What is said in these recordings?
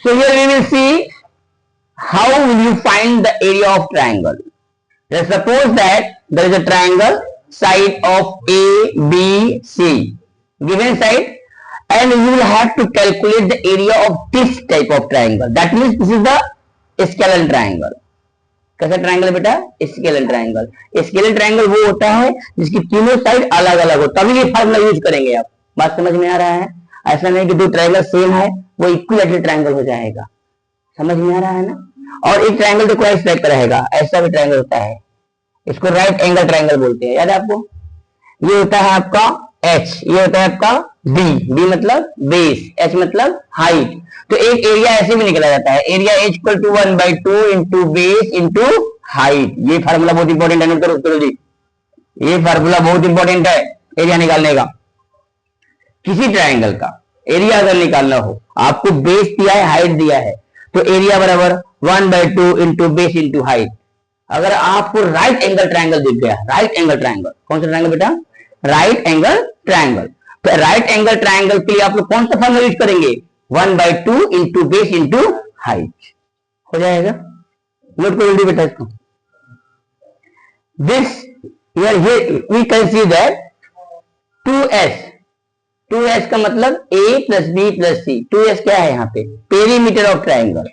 So here we will see how will you find the area of triangle. Let's suppose that there is a triangle, side of A, B, C, given side, and you will have to calculate the area of this type of triangle. That means this is the scalene triangle. कैसा triangle बेटा? Scalar triangle. Scalar triangle वो होता है जिसकी तीनों side अलग अलग हो, तभी ये फार्मूला यूज करेंगे आप. बात समझ में आ रहा है? ऐसा नहीं कि दो ट्राइंगल सेम है वो इक्विलैटरल ट्राइंगल हो जाएगा. समझ में आ रहा है ना? और एक ट्राइंगल देखो इस टाइप का रहेगा, ऐसा भी ट्राइंगल होता है, इसको राइट एंगल ट्राइंगल बोलते हैं. याद है आपको? ये होता है आपका एच, ये होता है आपका बी. बी मतलब बेस, एच मतलब हाइट. तो एक एरिया ऐसे भी निकला जाता है, area H equal to 1/2 into base into height. ये फार्मूला बहुत इंपॉर्टेंट है, नोट करो जी. ये फार्मूला बहुत इंपॉर्टेंट है एरिया निकालने का. किसी ट्राइंगल का एरिया अगर निकालना हो, आपको बेस दिया है, हाइट दिया है, तो एरिया बराबर 1/2 इंटू बेस इंटू हाइट. अगर आपको राइट एंगल ट्राइंगल दिख गया, राइट एंगल ट्राइंगल, कौन सा ट्राइंगल बेटा? Right angle triangle. तो राइट एंगल ट्राइंगल के लिए आप लोग कौन सा फॉर्मूला यूज करेंगे? 1/2 इंटू बेस इंटू हाइट. हो जाएगा? नोट करो जल्दी बेटा इसको. This here we can see that 2s. 2s का मतलब a plus B plus C. 2s क्या है यहाँ पे? Perimeter of triangle.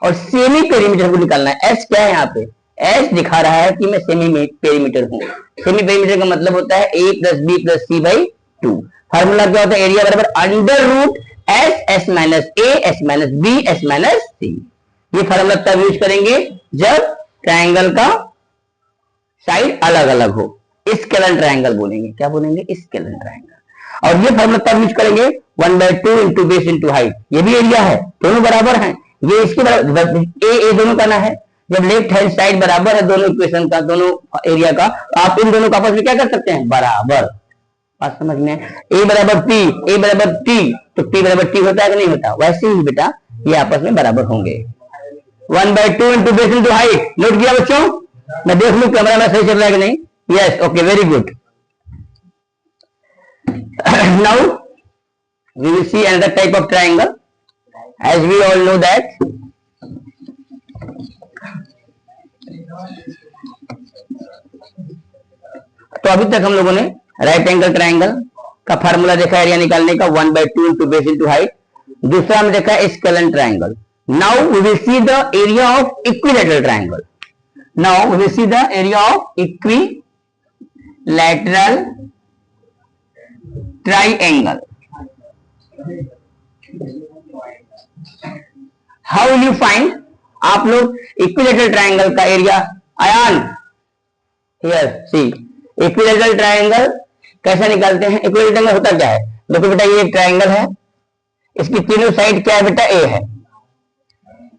और सेमी पेरीमीटर को निकालना है. s क्या है यहाँ पे? s दिखा रहा है कि मैं सेमी पेरीमीटर हूँ. सेमी पेरीमीटर का मतलब होता है a plus B plus C by 2. Formula क्या होता है? एरिया बराबर under root S minus A S minus B S minus C. ये फार्मूला तब यूज करेंगे जब ट्राइंगल का साइड अलग अलग हो. स्केलर ट्राइंगल बोलेंगे. क्या बोलेंगे? Scalar triangle. और ये फार्मूला तब यूज करेंगे 1/2 इंटू बेस इंटू हाइट. ये भी एरिया है, दोनों बराबर हैं. ये इसके बराबर ए दोनों का ना है. जब लेफ्ट हैंड साइड बराबर है दोनों इक्वेशन का, दोनों एरिया का, आप इन दोनों का आपस में क्या कर सकते हैं? बराबर. बात समझ में? ए बराबर टी, ए बराबर टी, तो टी बराबर टी होता है कि नहीं होता? वैसे ही बेटा ये आपस में बराबर होंगे. 1/2 into base into height. Note किया बच्चों? मैं देख लूं कैमरा में सही चल रहा है कि नहीं. Yes, okay, very good. Now we will see another type of triangle. As we all know that तो अभी तक हम लोगों ने राइट एंगल ट्राइंगल का फार्मूला देखा एरिया निकालने का 1/2 इंटू बेस इंटू हाइट. दूसरा हमने देखा scalar triangle. Now we will see the area of equilateral triangle. Now we will see the area of equilateral triangle. How will you find? आप लोग equilateral triangle का area, Ayaan here see, equilateral triangle कैसे निकालते हैं? Equilateral triangle होता क्या है? देखो बेटा, ये एक ट्राइंगल है, इसकी तीनों साइड क्या है बेटा? ए है.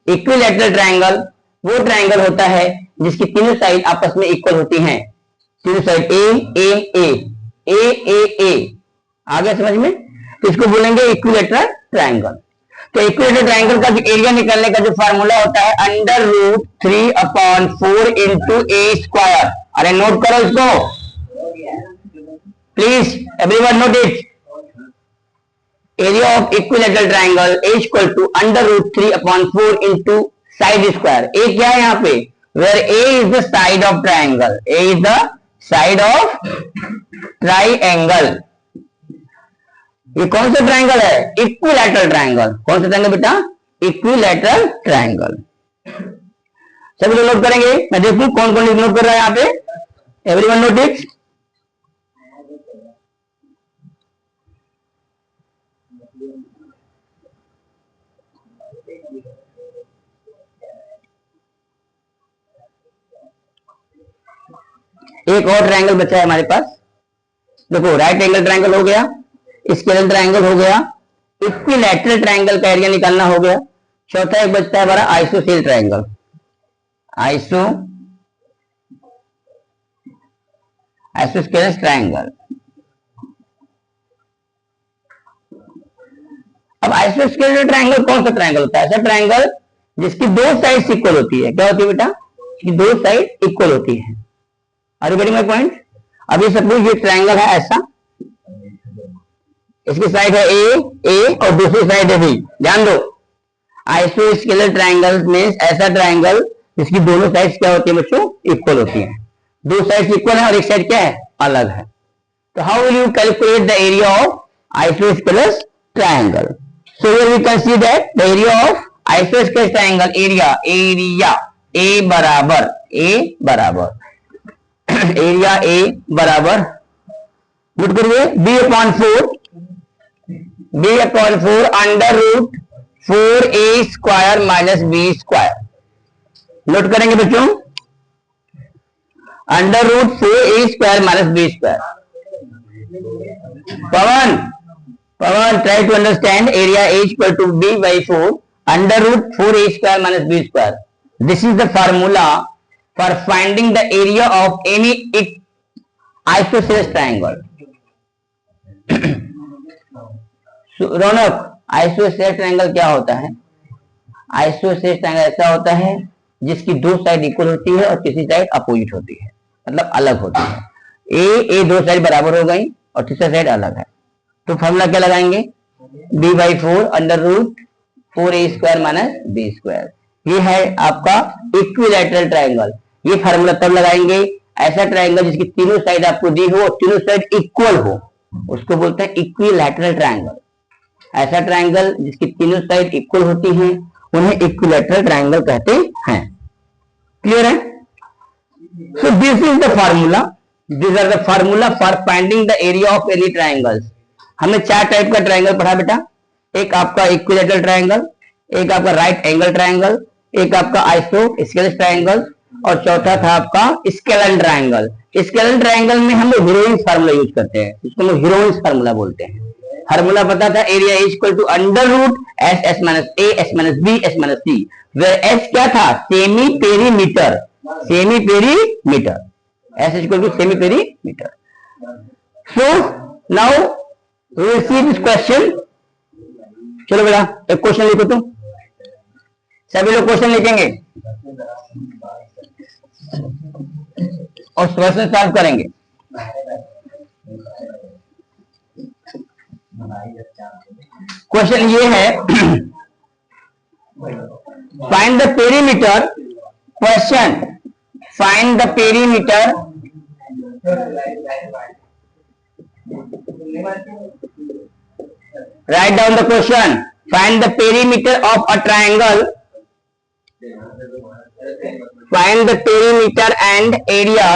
इक्विलैटरल ट्राइंगल वो ट्राइंगल होता है जिसकी तीनों साइड आपस में इक्वल होती हैं. तीनों साइड ए ए ए ए ए ए. आ गया समझ में? तो इसको बोलेंगे इक्विलैटरल ट्राइंगल. तो इक्विलैटरल ट्राइंगल का जो एरिया निकालने का जो फार्मूला होता है under root 3/4 into A square. अरे नोट करो इसको please, everyone note it. Area of equilateral triangle is equal to under root 3/4 into side square. A क्या है यहाँ पे? Where A is the side of triangle. A is the side of triangle. ये कौन सा triangle है? Equilateral triangle. कौन सा ट्राइंगल बेटा? Equilateral triangle. सभी लोग नोट करेंगे. मैं देखूं कौन कौन नोट कर रहा है यहाँ पे. Everyone note it. एक और ट्राइंगल बचा है हमारे पास. देखो, राइट एंगल ट्राइंगल हो गया, स्केलर ट्राइंगल हो गया, इक्विलैटरल ट्राइंगल का एरिया निकालना हो गया. चौथा एक बचता है हमारा आइसोसेल ट्राइंगल. Isosceles triangle. अब आइसोस्केलस ट्राइंगल कौन सा ट्राइंगल होता है? ऐसा ट्राइंगल जिसकी दो साइड इक्वल होती है. क्या होती है बेटा? कि दो साइड इक्वल होती है. Are you getting my point? अब ये सपोज ये ट्राइंगल है ऐसा, इसकी साइड है ए और दूसरी साइड है बी। ध्यान दो, आइसोस्केलर ट्राइंगल मींस ऐसा ट्राइंगल जिसकी दोनों साइड्स क्या होती है बच्चों, इक्वल होती हैं। दो साइड्स इक्वल है और एक साइड क्या है, अलग है। तो how will you calculate the area of आइसोस्केलर triangle? So here we can see that the area of आइसोस्केलर ट्राइंगल, एरिया ए बराबर एरिया ए बराबर, नोट करिए, B upon 4 under root 4a square minus B square. Note करेंगे बच्चों, under root 4a square minus B square. Pawan try to understand area a equal to b by 4 under root 4a square minus B square. This is the formula for finding the area of any isosceles triangle. Raunak, isosceles triangle क्या होता है? Isosceles triangle ऐसा होता है जिसकी दो side equal होती है और किसी साइड अपोजिट होती है, मतलब अलग होती है। ए दो साइड बराबर हो गई और तीसरा साइड अलग है। तो फॉर्मूला क्या लगाएंगे, b by 4 under root 4a square minus B square. ये है आपका इक्विलैटरल ट्राइंगल। ये फार्मूला तब लगाएंगे, ऐसा ट्राइंगल जिसकी तीनों साइड आपको दी हो और तीनों साइड इक्वल हो, उसको बोलते हैं इक्विलैटरल ट्राइंगल। ऐसा ट्राइंगल जिसकी तीनों साइड इक्वल होती हैं उन्हें इक्विलैटरल ट्राइंगल कहते हैं। क्लियर है? So this is the formula, this are the formula for finding the area of any triangles. हमने चार टाइप का ट्राइंगल पढ़ा बेटा, एक आपका इक्विलैटरल ट्राइंगल, एक आपका राइट एंगल ट्राइंगल, एक आपका आइसोस्केलस ट्राइंगल और चौथा था आपका स्केलन ट्राइंगल। स्केलन ट्राइंगल में हम लोग हीरोइंस फार्मूला यूज करते हैं, इसको हम लोग हीरोइंस फार्मूला बोलते हैं। फार्मूला पता था, area equal to under root S minus A S minus B S minus C, where S क्या था, semi perimeter, S equal to semi perimeter. So now we will see this question. चलो बेटा एक question लिखो, तुम सभी लोग question लिखेंगे और क्वेश्चन सॉल्व करेंगे। क्वेश्चन ये है, find the perimeter, question find the perimeter write down the question, find the perimeter of a triangle, find the perimeter and area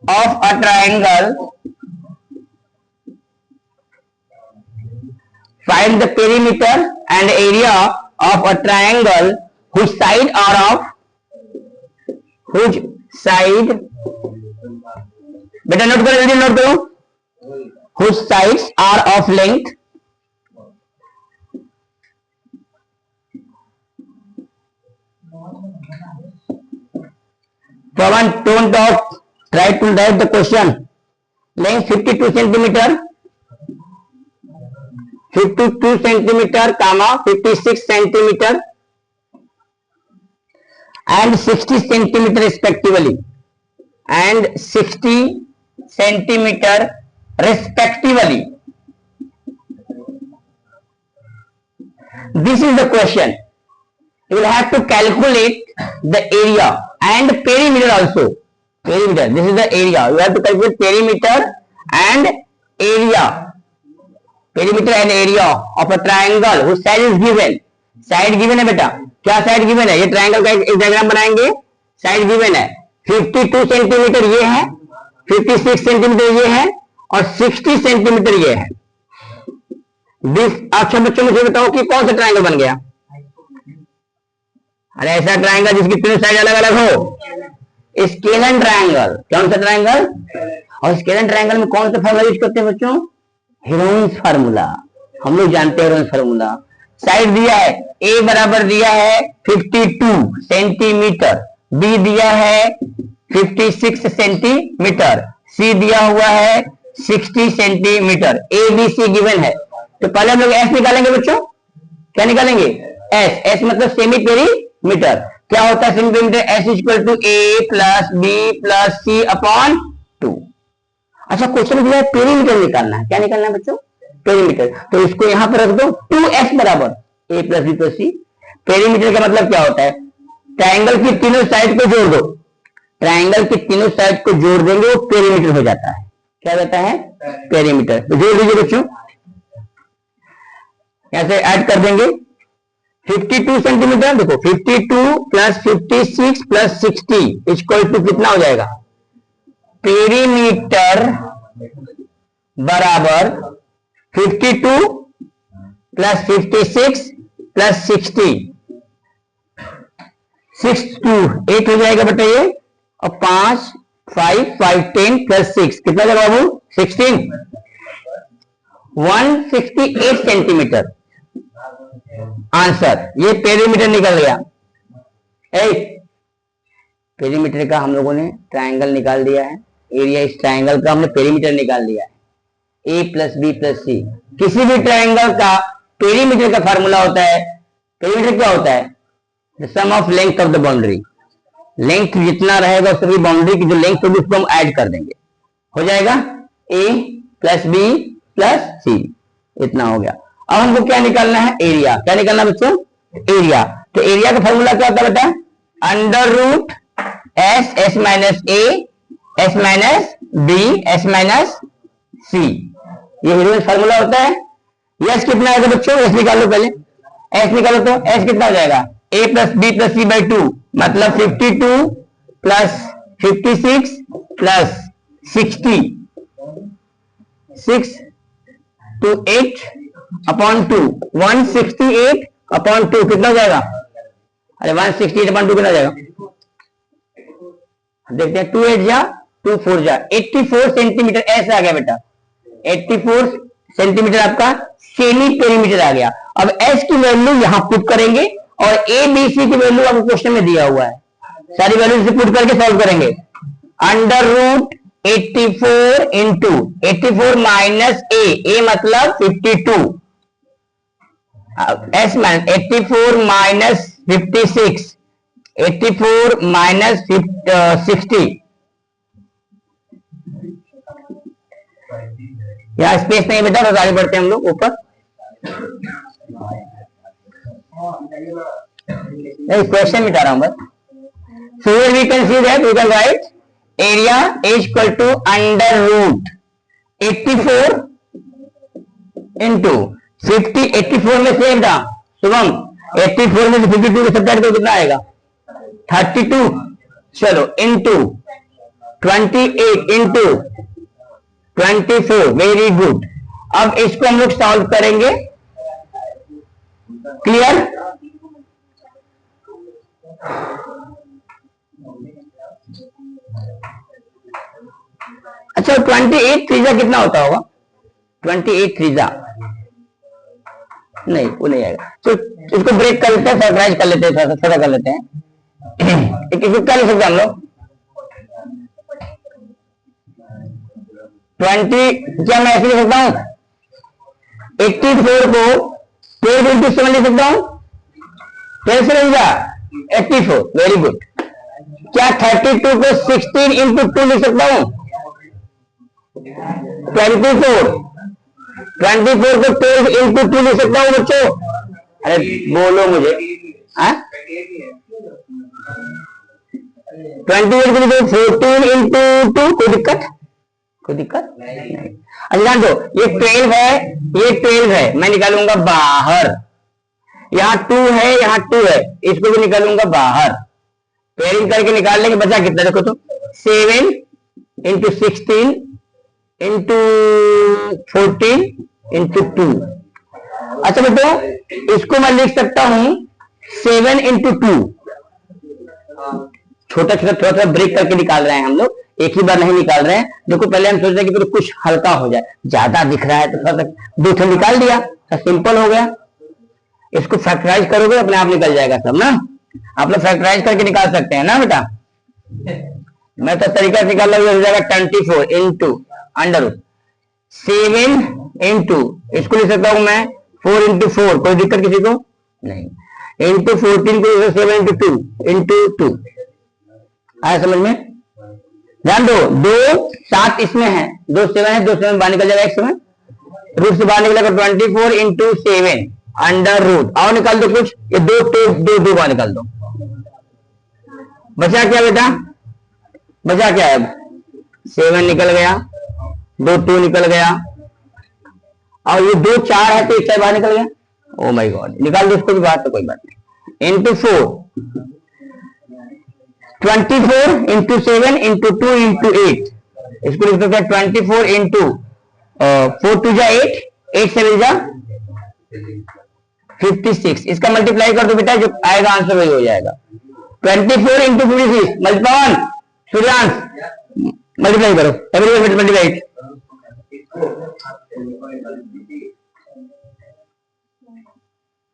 of a triangle, find the perimeter and area of a triangle whose side are of, whose side, बेटा note करो, जल्दी note करो, whose sides are of length Pawan, don't talk, try to write the question. Length 52 centimeter, 52 centimeter comma 56 centimeter and 60 centimeter respectively, and 60 centimeter respectively. This is the question. You will have to calculate the area and perimeter also. Perimeter, this is the area. You have to calculate perimeter and area. Perimeter and area of a triangle whose side is given. Side given है बेटा, क्या side given है? ये triangle का एक diagram बनाएंगे, side given है 52 centimetre ये है, 56 सेंटीमीटर ये है और 60 सेंटीमीटर ये है। अच्छा बच्चों मुझे बताओ कि कौन सा ट्राइंगल बन गया? अरे ऐसा ट्राइंगल जिसकी तीनों साइड अलग अलग हो, स्केलन ट्राइंगल। कौन सा ट्राइंगल? और स्केलन ट्राइंगल में कौन सा फार्मूला यूज करते हैं बच्चों? Heroines formula. हम लोग जानते हैं हीरोइंस फार्मूला। साइड दिया है, ए बराबर दिया है 52 सेंटीमीटर, बी दिया है 56 सेंटीमीटर, सी दिया हुआ है 60 centimetre, A B C given है। तो पहले हम लोग एस निकालेंगे बच्चों। क्या निकालेंगे? एस। एस मतलब सेमी पेरीमीटर। क्या होता है semi perimeter? S equal to A plus B plus C upon 2। अच्छा क्वेश्चन दिया है पेरीमीटर निकालना है, क्या निकालना है बच्चों? पेरीमीटर। तो इसको यहां पर रख दो 2s बराबर a plus B plus C. Perimeter का मतलब क्या होता है? ट्राइंगल की तीनों साइड को जोड़ दो, ट्राइंगल की तीनों साइड को जोड़ देंगे वो पेरीमीटर हो जाता है। क्या रहता है? पेरीमीटर। तो जोड़ दीजिए बच्चों, यहां से ऐड कर देंगे 52 सेंटीमीटर। देखो 52 प्लस 56 प्लस 60 इक्वल टू कितना हो जाएगा? पेरीमीटर बराबर 52 प्लस 56 प्लस 60, 6 2 8 हो जाएगा बेटा ये, और 5 5 5 10 प्लस 6 कितना जाएगा बाबू? 16, 168 सेंटीमीटर आंसर। ये पेरीमीटर निकल गया। पेरीमीटर का हम लोगों ने ट्राइंगल निकाल दिया है, एरिया इस ट्राइंगल का हमने पेरीमीटर निकाल दिया है। ए प्लस बी प्लस सी, किसी भी ट्राइंगल का पेरीमीटर का फार्मूला होता है, पेरीमीटर क्या होता है? The sum of length of the boundary. Length जितना रहेगा उसकी बाउंड्री की जो लेंथ होगी उसको हम ऐड कर देंगे, हो जाएगा ए प्लस बी प्लस सी, इतना हो गया। अब हमको क्या निकालना है? एरिया। क्या निकालना बच्चों? एरिया। तो एरिया का फॉर्मूला क्या होता है बेटा? Under root S, S minus A, S minus B, S minus C, ये एरिया फॉर्मूला होता है। एस कितना आएगा बच्चों? एस निकालो पहले, एस निकालो तो एस कितना हो जाएगा? A plus B plus C by 2, मतलब 52 plus 56 plus 60, 6 to 8 upon 2, 168 upon 2 कितना हो जाएगा? अरे 168 अपॉन 2 कितना हो जाएगा? देखते हैं, 2 8 जा 2 4 जा 84 सेंटीमीटर ऐसा आ गया बेटा। 84 सेंटीमीटर आपका सेमी पेरीमीटर आ गया। अब एस की वैल्यू यहां पुट करेंगे और ए बी सी की वैल्यू आपको क्वेश्चन में दिया हुआ है, सारी वैल्यू से पुट करके सॉल्व करेंगे। अंडर रूट 84 इंटू 84 माइनस ए मतलब 52, एस माइनस 84 माइनस 56, 84 माइनस 60, यहाँ स्पेस नहीं बेटा, तो आगे बढ़ते हैं हम लोग ऊपर। क्वेश्चन मिटा रहा हूं बस। So here we can see that we can write area is equal to under root 84 into 50, 84 में से एक शुभम 84 में से 52 को सब्ट्रैक्ट करो कितना आएगा? 32। चलो इंटू 28 इंटू 24, वेरी गुड। अब इसको हम लोग सॉल्व करेंगे, क्लियर? अच्छा 28 त्रिज्या कितना होता होगा? 28 त्रिज्या नहीं, वो नहीं आएगा। तो इसको ब्रेक कर लेते हैं, फैक्टराइज कर लेते हैं, थोड़ा कर लेते हैं। इसको क्या लिख सकते हैं हम लोग? 20, क्या मैं ऐसे लिख सकता हूं? 84 को 12 इंटू 7 लिख सकता हूं, 12 से नहीं जा 84, वेरी गुड। क्या 32 को 16 इंटू 2 लिख सकता हूं? 24, 24 को 12 इंटू 2 लिख सकता हूं बच्चों? अरे बोलो मुझे, 28 को लिखो 14 इंटू 2, कोई दिक्कत? कोई दिक्कत नहीं। अच्छा जान दो, ये 12 है, ये 12 है, मैं निकालूंगा बाहर। यहाँ 2 है, यहाँ 2 है, इसको भी निकालूंगा बाहर। पेयरिंग करके निकाल लेंगे, बचा कितना देखो तो 7 इंटू 16 इंटू 14 इंटू 2। अच्छा बेटो इसको मैं लिख सकता हूं 7 इंटू 2। छोटा छोटा थोड़ा थोड़ा ब्रेक करके निकाल रहे हैं हम लोग, एक ही बार नहीं निकाल रहे हैं। देखो पहले हम सोच रहे हैं कि कुछ हल्का हो जाए, ज्यादा दिख रहा है तो थोड़ा सा 2 निकाल दिया तो सिंपल हो गया। इसको फैक्टराइज करोगे अपने आप निकल जाएगा सब ना, आप लोग फैक्टराइज करके निकाल सकते हैं ना बेटा। मैं तो तरीका निकाल हो जाएगा 24 इंटू अंडर 7 इंटू, इसको लिख सकता हूं मैं 4 इंटू 4, कोई दिक्कत किसी को नहीं, इंटू 14 को 7 इंटू 2 इंटू 2। आया समझ में? ध्यान दो, 2 7 इसमें है, 2 7 है, 2 7 बाहर निकल जाएगा, एक समय रूट से बाहर निकलेगा 24 इंटू 7 अंडर रूट, और निकाल दो कुछ, ये दो बाहर निकाल दो, बचा क्या बेटा, बचा क्या है, 7 निकल गया, 2 निकल गया, और ये 2 4 है तो 1 4 बाहर निकल गया, ओ माय गॉड, निकाल दो इसको भी बाहर, तो कोई बात नहीं, इंटू 4, 24 इंटू 7 इंटू 2 इंटू 8, इसको लिख सकते हैं 24 इंटू 4 2 जा 8, 8 7 जा 56, इसका मल्टीप्लाई कर दो बेटा, जो आएगा आंसर वही हो जाएगा, 24 इंटू 56 मल्टीप्लाई, सूर्यांश मल्टीप्लाई करो, एवरीवन मल्टीप्लाई,